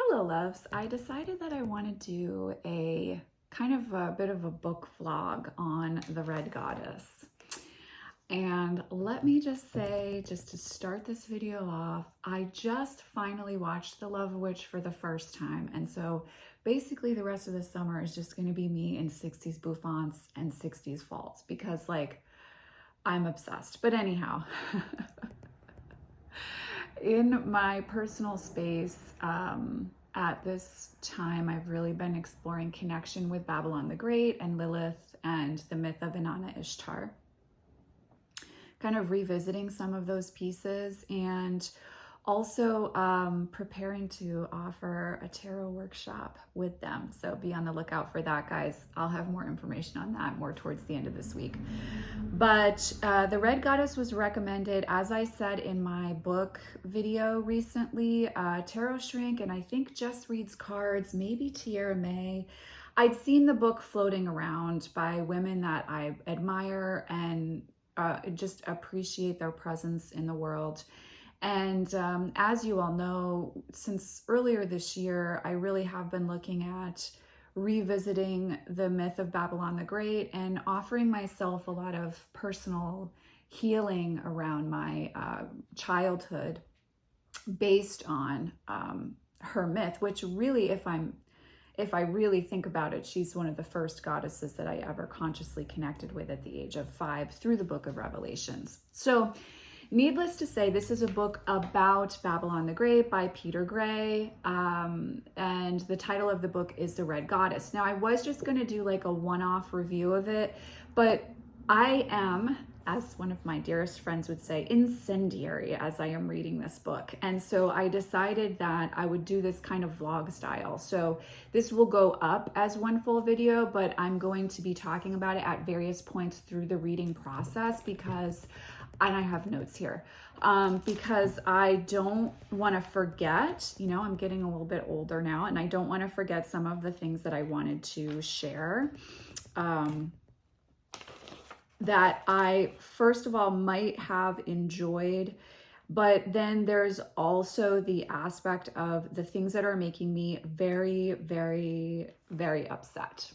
Hello, loves. I decided that I want to do a kind of a bit of a book vlog on the Red Goddess. And let me just say, just to start this video off, I just finally watched The Love Witch for the first time. And so basically the rest of the summer is just going to be me in 60s bouffants and 60s falls because I'm obsessed. But anyhow, in my personal space, at this time, I've really been exploring connection with Babylon the Great and Lilith and the myth of Inanna Ishtar. Kind of revisiting some of those pieces and also preparing to offer a tarot workshop with them. So be on the lookout for that, guys. I'll have more information on that more towards the end of this week. But the Red Goddess was recommended, as I said in my book video recently, Tarot Shrink, and I think Just Reads Cards, maybe Tierra May. I'd seen the book floating around by women that I admire and just appreciate their presence in the world. And as you all know, since earlier this year, I really have been looking at revisiting the myth of Babylon the Great and offering myself a lot of personal healing around my childhood based on her myth, which really, if I really think about it, she's one of the first goddesses that I ever consciously connected with at the age of 5 through the book of Revelations. So needless to say, this is a book about Babylon the Great by Peter Gray, and the title of the book is The Red Goddess. Now, I was just going to do like a one-off review of it, but I am, as one of my dearest friends would say, incendiary as I am reading this book. And so I decided that I would do this kind of vlog style. So this will go up as one full video, but I'm going to be talking about it at various points through the reading process because and I have notes here, because I don't want to forget, I'm getting a little bit older now, and I don't want to forget some of the things that I wanted to share, that I, first of all, might have enjoyed, but then there's also the aspect of the things that are making me very, very, very upset.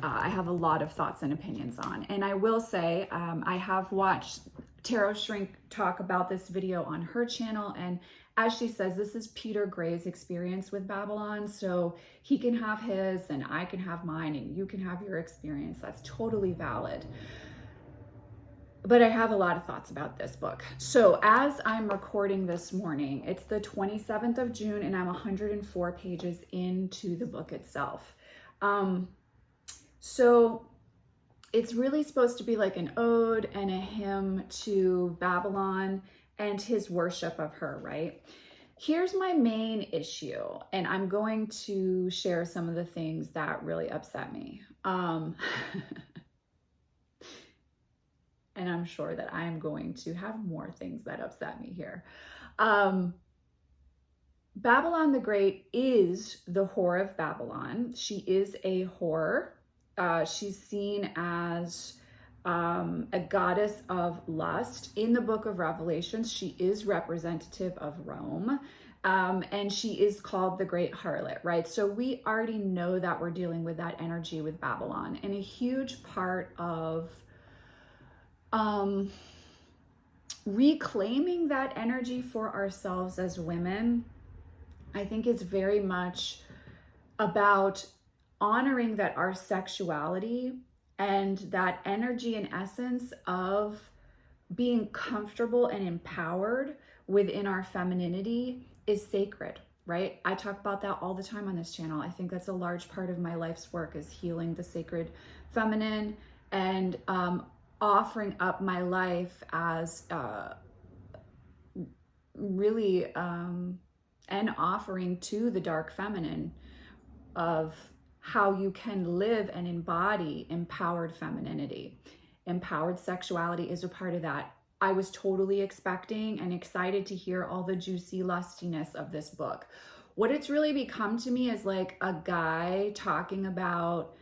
I have a lot of thoughts and opinions on. And I will say, I have watched Tarot Shrink talk about this video on her channel. And as she says, this is Peter Gray's experience with Babylon. So he can have his and I can have mine and you can have your experience. That's totally valid. But I have a lot of thoughts about this book. So as I'm recording this morning, it's the 27th of June and I'm 104 pages into the book itself. So it's really supposed to be like an ode and a hymn to Babylon and his worship of her, right? Here's my main issue, and I'm going to share some of the things that really upset me. And I'm sure that I'm going to have more things that upset me here. Babylon the Great is the whore of Babylon. She is a whore. She's seen as a goddess of lust. In the book of Revelations, she is representative of Rome, and she is called the Great Harlot, right? So we already know that we're dealing with that energy with Babylon. And a huge part of reclaiming that energy for ourselves as women, I think is very much about honoring that our sexuality and that energy and essence of being comfortable and empowered within our femininity is sacred, right? I talk about that all the time on this channel. I think that's a large part of my life's work, is healing the sacred feminine and offering up my life as really an offering to the dark feminine of how you can live and embody empowered femininity. Empowered sexuality is a part of that. I was totally expecting and excited to hear all the juicy lustiness of this book. What it's really become to me is like a guy talking about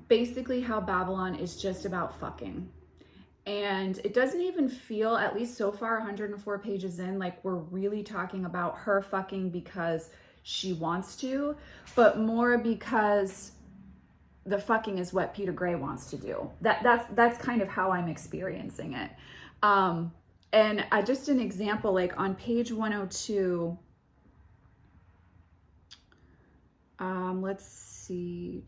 basically how Babylon is just about fucking. And it doesn't even feel, at least so far, 104 pages in, like we're really talking about her fucking because she wants to, but more because the fucking is what Peter Gray wants to do. That's kind of how I'm experiencing it. And just an example, like on page 102, let's see.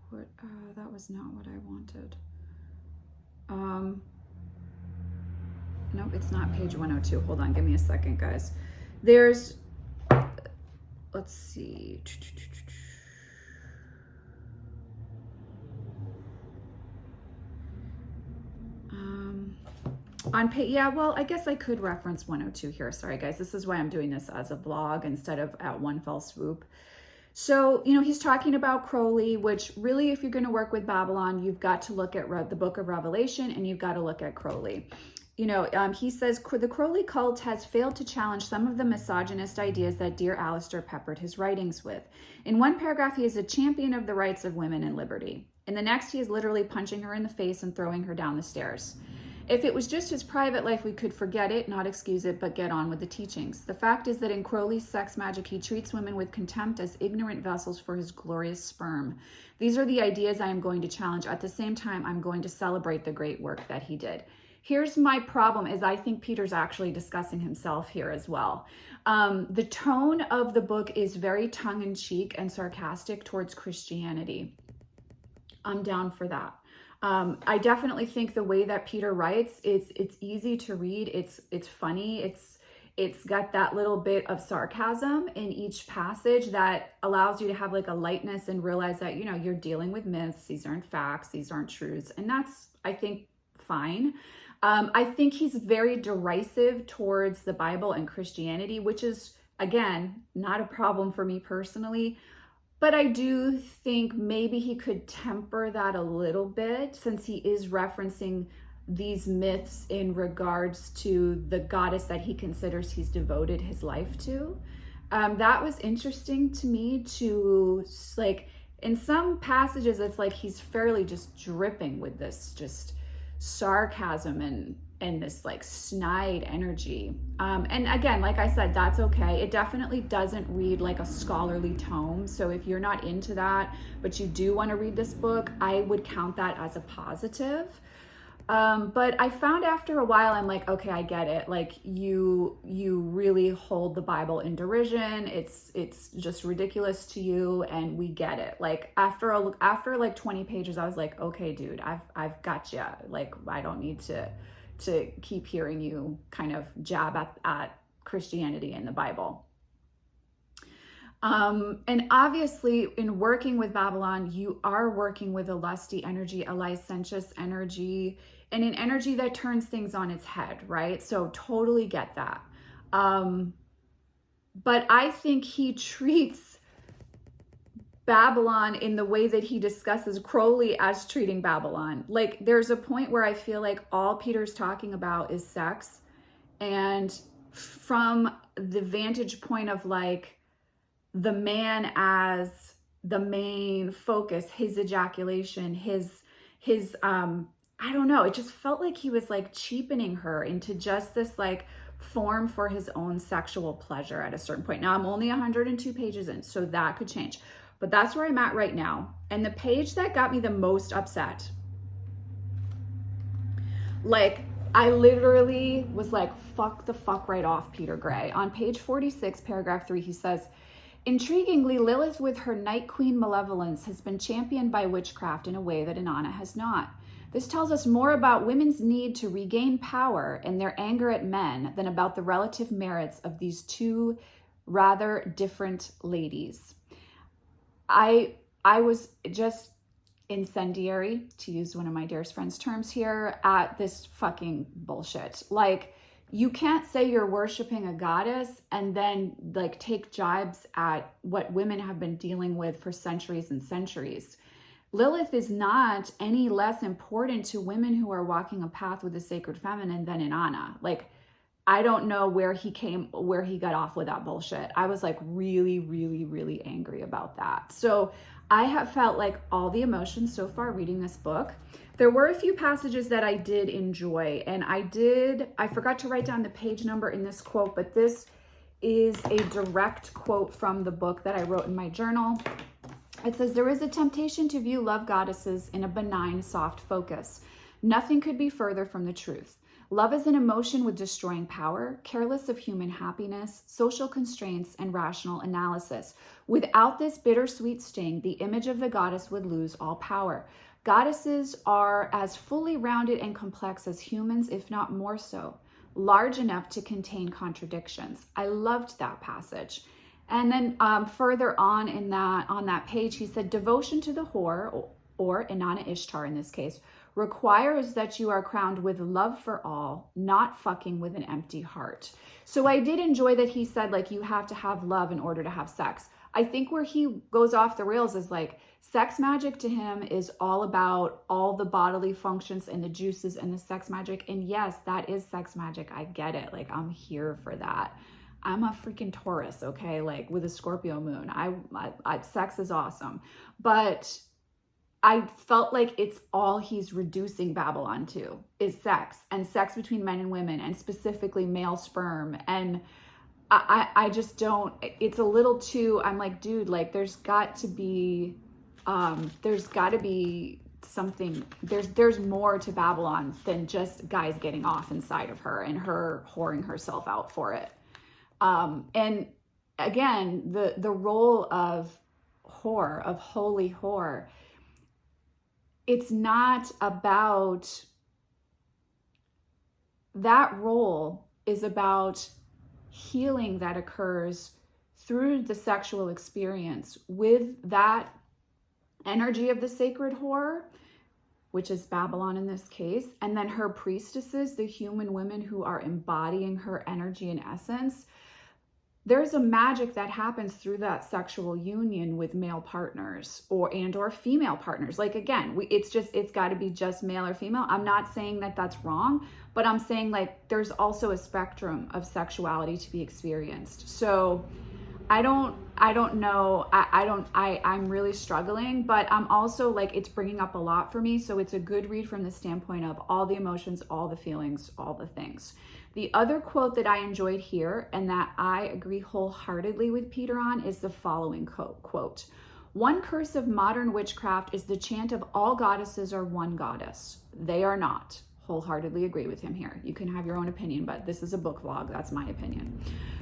What, that was not what I wanted. Nope, it's not page 102. Hold on, give me a second, guys. There's, let's see. On page, yeah, well, I guess I could reference 102 here. Sorry, guys. This is why I'm doing this as a vlog instead of at one fell swoop. So, you know, he's talking about Crowley, which really, if you're going to work with Babylon, you've got to look at the book of Revelation and you've got to look at Crowley. You know, he says, the Crowley cult has failed to challenge some of the misogynist ideas that dear Alistair peppered his writings with. In one paragraph, he is a champion of the rights of women and liberty. In the next, he is literally punching her in the face and throwing her down the stairs. If it was just his private life, we could forget it, not excuse it, but get on with the teachings. The fact is that in Crowley's sex magic, he treats women with contempt as ignorant vessels for his glorious sperm. These are the ideas I am going to challenge. At the same time, I'm going to celebrate the great work that he did. Here's my problem is I think Peter's actually discussing himself here as well. The tone of the book is very tongue-in-cheek and sarcastic towards Christianity. I'm down for that. I definitely think the way that Peter writes it's easy to read. It's funny. It's got that little bit of sarcasm in each passage that allows you to have like a lightness and realize that, you know, you're dealing with myths. These aren't facts. These aren't truths. And that's, I think, fine. I think he's very derisive towards the Bible and Christianity, which is, again, not a problem for me personally. But I do think maybe he could temper that a little bit since he is referencing these myths in regards to the goddess that he considers he's devoted his life to. That was interesting to me to, like, in some passages, it's like he's fairly just dripping with this just sarcasm and this like snide energy. And again, like I said, that's okay. It definitely doesn't read like a scholarly tome. So if you're not into that, but you do want to read this book, I would count that as a positive. But I found after a while, I'm like, okay, I get it. Like you really hold the Bible in derision. It's just ridiculous to you. And we get it. Like after like 20 pages, I was like, okay, dude, I've got you. Like, I don't need to keep hearing you kind of jab at Christianity and the Bible. And obviously in working with Babylon, you are working with a lusty energy, a licentious energy, and an energy that turns things on its head, right? So totally get that. But I think he treats Babylon in the way that he discusses Crowley as treating Babylon. Like there's a point where I feel like all Peter's talking about is sex. And from the vantage point of like the man as the main focus, his ejaculation, his I don't know, it just felt like he was like cheapening her into just this like form for his own sexual pleasure at a certain point. Now I'm only 102 pages in, so that could change. But that's where I'm at right now. And the page that got me the most upset, like I literally was like, fuck the fuck right off, Peter Gray. On page 46, paragraph 3, he says, intriguingly, Lilith with her Night Queen malevolence has been championed by witchcraft in a way that Inanna has not. This tells us more about women's need to regain power and their anger at men than about the relative merits of these two rather different ladies. I was just incendiary, to use one of my dearest friend's terms here, at this fucking bullshit. Like, you can't say you're worshiping a goddess and then like take jibes at what women have been dealing with for centuries and centuries. Lilith is not any less important to women who are walking a path with the sacred feminine than Inanna. Like, I don't know where he got off with that bullshit. I was like really, really, really angry about that. So I have felt like all the emotions so far reading this book. There were a few passages that I did enjoy, and I forgot to write down the page number in this quote, but this is a direct quote from the book that I wrote in my journal. It says, there is a temptation to view love goddesses in a benign, soft focus. Nothing could be further from the truth. Love is an emotion with destroying power, careless of human happiness, social constraints, and rational analysis. Without this bittersweet sting, the image of the goddess would lose all power. Goddesses are as fully rounded and complex as humans, if not more so, large enough to contain contradictions. I loved that passage. And then further on that page, he said, devotion to the whore, or Inanna Ishtar in this case, requires that you are crowned with love for all, not fucking with an empty heart. So I did enjoy that he said, like, you have to have love in order to have sex. I think where he goes off the rails is like, sex magic to him is all about all the bodily functions and the juices and the sex magic. And yes, that is sex magic. I get it. Like, I'm here for that. I'm a freaking Taurus, okay? Like, with a Scorpio moon. I sex is awesome. But I felt like it's all he's reducing Babylon to is sex, and sex between men and women, and specifically male sperm. And I just don't, it's a little too, I'm like, dude, like, there's got to be something, there's more to Babylon than just guys getting off inside of her and her whoring herself out for it. And again, the role of whore, of holy whore, it's not about, that role is about healing that occurs through the sexual experience with that energy of the sacred whore, which is Babylon in this case, and then her priestesses, the human women who are embodying her energy and essence. There's a magic that happens through that sexual union with male partners or female partners. Like, again, it's got to be just male or female. I'm not saying that that's wrong, but I'm saying, like, there's also a spectrum of sexuality to be experienced. So I don't know. I'm really struggling, but I'm also like, it's bringing up a lot for me. So it's a good read from the standpoint of all the emotions, all the feelings, all the things. The other quote that I enjoyed here, and that I agree wholeheartedly with Peter on, is the following quote. One curse of modern witchcraft is the chant of all goddesses are one goddess. They are not. Wholeheartedly agree with him here. You can have your own opinion, but this is a book vlog. That's my opinion.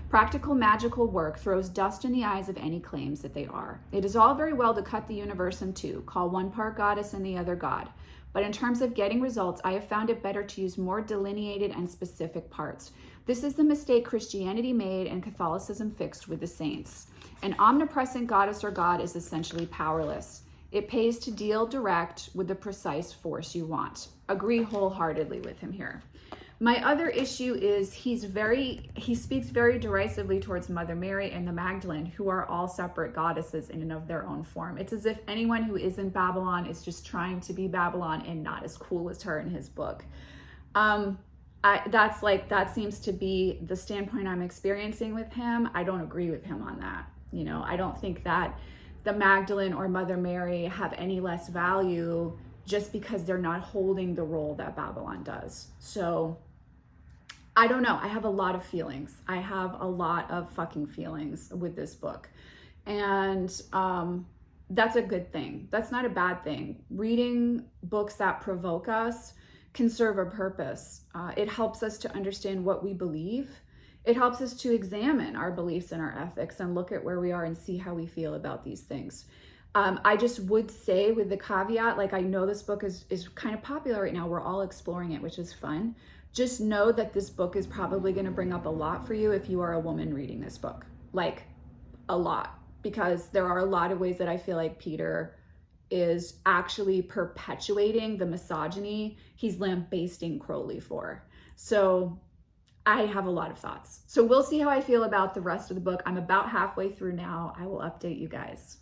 Practical magical work throws dust in the eyes of any claims that they are. It is all very well to cut the universe in two, call one part goddess and the other god. But in terms of getting results, I have found it better to use more delineated and specific parts. This is the mistake Christianity made and Catholicism fixed with the saints. An omnipresent goddess or god is essentially powerless. It pays to deal direct with the precise force you want. Agree wholeheartedly with him here. My other issue is he speaks very derisively towards Mother Mary and the Magdalene, who are all separate goddesses in and of their own form. It's as if anyone who isn't Babylon is just trying to be Babylon and not as cool as her in his book. That seems to be the standpoint I'm experiencing with him. I don't agree with him on that. You know, I don't think that the Magdalene or Mother Mary have any less value just because they're not holding the role that Babylon does. So I don't know. I have a lot of feelings. I have a lot of fucking feelings with this book. And that's a good thing. That's not a bad thing. Reading books that provoke us can serve a purpose. It helps us to understand what we believe. It helps us to examine our beliefs and our ethics and look at where we are and see how we feel about these things. I just would say, with the caveat, like, I know this book is kind of popular right now. We're all exploring it, which is fun. Just know that this book is probably going to bring up a lot for you if you are a woman reading this book. Like, a lot. Because there are a lot of ways that I feel like Peter is actually perpetuating the misogyny he's lambasting Crowley for. So I have a lot of thoughts. So we'll see how I feel about the rest of the book. I'm about halfway through now. I will update you guys.